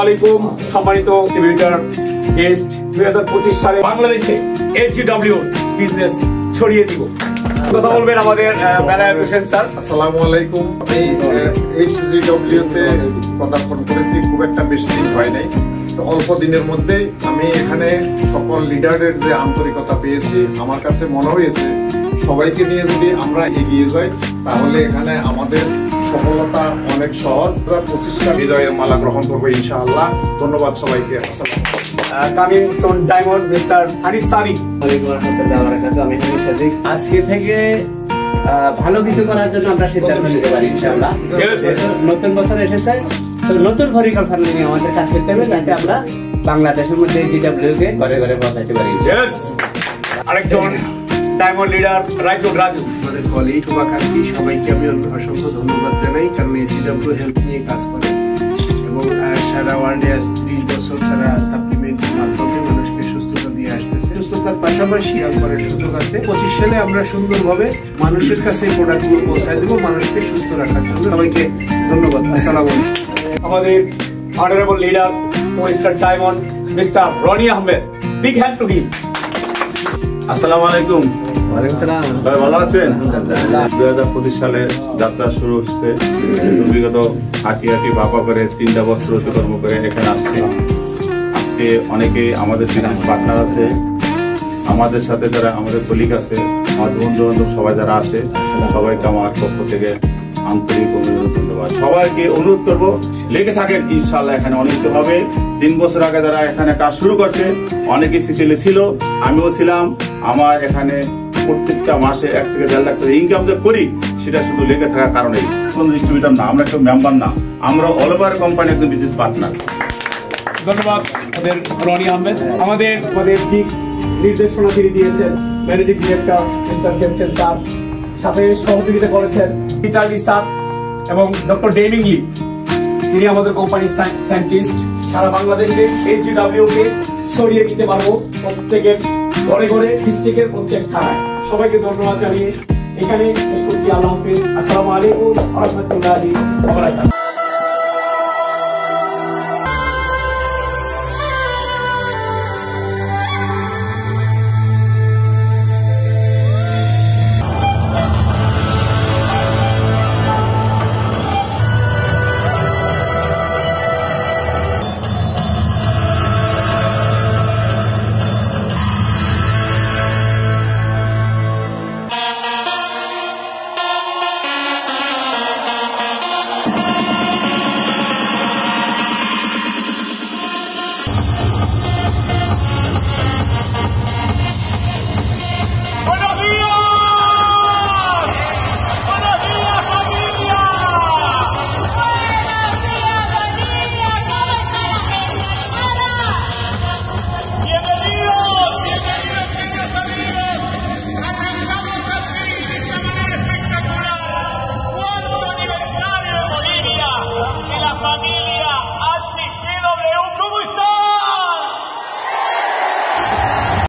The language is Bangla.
আলাইকুম সম্মানিত ডিস্ট্রিবিউটর গেস্ট 2025 সালে বাংলাদেশে এইচজিডব্লিউ বিজনেস ছড়িয়ে দিব। কথা বলবেন আমাদের বেলায়েত হোসেন স্যার। আসসালামু আলাইকুম। আমি এইচজিডব্লিউ তে পদার্পণ করেছি, খুব একটা বেশি দিন হয় নাই। তো অল্প দিনের মধ্যেই আমি এখানে সকল লিডারের যে আন্তরিকতা পেয়েছি, আমার কাছে মনে হয়েছে সবাইকে নিয়ে যদি আমরা এগিয়ে যাই তাহলে এখানে আমাদের সফলতা অনেক সহজ। 2025 সাল বিজয়ের মালা গ্রহণ করবো ইনশাআল্লাহ। ধন্যবাদ সবাইকে। Coming soon diamond mister Hanif Sunny. ওয়ালাইকুম আসসালাম ওয়া রাহমাতুল্লাহি। আমি হানিফ সাদিক। আজকে থেকে ভালো কিছু করার জন্য আমরা সিদ্ধান্ত নিতে পারি ইনশাআল্লাহ। নতুন বছর এসেছে, তো নতুন পরিকল্পনা নিয়ে আমাদের কাজ করতে হবে যাতে আমরা বাংলাদেশের মধ্যে এইচজিডব্লিউ কে ঘরে ঘরে পৌঁছাতে পারি। আরেকজন ডায়মন্ড লিডার রাইচুল রাজু। আমাদের কলিগ শুভাকাঙ্ক্ষী সবাইকে আমি অসংখ্য ধন্যবাদ জানাই, কারণ এইচজিডব্লিউ হেলথ নিয়ে কাজ করে এবং সারা ওয়ার্ল্ডে 30 বছর তারা সাপ্লিমেন্টের মাধ্যমে মানুষকে সুস্থতা দিয়ে আসতেছে। সুস্থতার পাশাপাশি করার সুযোগ আছে। 25 সালে আমরা সুন্দরভাবে মানুষের কাছে প্রোডাক্টগুলো পৌঁছায় দেবো, মানুষকে সুস্থ রাখার জন্য। সবাইকে ধন্যবাদ। আসসালামু আলাইকুম। আমাদের honourable leader mister Diamond mister Roni Ahmed. Big hand to him. আসসালামু আলাইকুম। ওয়ালাইকুম সালাম। সবাই ভালো আছেন? 2025 সালে যাত্রা শুরু হচ্ছে। বিগত হাঁটি বাপা করে 3টা বছর অতিক্রম করে এখানে আসছে। আজকে অনেকে আমাদের বিজনেস পার্টনার আছে, আমাদের সাথে যারা আমাদের কলিগ আছে, আমার বন্ধু বান্ধব সবাই যারা আছে, সবাইকে আমার পক্ষ থেকে আন্তরিক অভিনন্দন, ধন্যবাদ। সবাইকে অনুরোধ করবো লেগে থাকেন, ইনশাআল্লাহ এখানে অনেক কিছু হবে। 3 বছর আগে যারা এখানে কাজ শুরু করছে অনেকে সিসিলে ছিল, আমিও ছিলাম। আমার এখানে প্রত্যেকটা মাসে 1 থেকে 1.5 লাখ টাকা ইনকাম যে করি সেটা শুধু লেগে থাকার কারণেই। কোন ডিস্ট্রিবিউটর না, আমরা কেউ মেম্বার না, আমরা অল ওভার কোম্পানি একজন বিজনেস পার্টনার। ধন্যবাদ আমাদের রনি আহমেদ। আমাদের দিক নির্দেশনা তিনি দিয়েছেন ম্যানেজিং ডিরেক্টর মিস্টার জেমসেন স্যার, সাথে সহযোগিতা করেছেন পিটারলি স্যার এবং ডক্টর ডেমিং লি। তিনি আমাদের কোম্পানির সায়েন্টিস্ট। সারা বাংলাদেশে এইচজিডব্লিউ কে ছড়িয়ে দিতে পারবো, প্রত্যেকের ঘরে ঘরে, ডিস্ট্রিক্টের প্রত্যেক থানায়। সবাইকে ধন্যবাদ জানিয়ে এখানে শেষ করছি। আল্লাহ হাফেজ। আসসালামু আলাইকুম ওয়া রাহমাতুল্লাহি ওয়া বারাকাতুহু।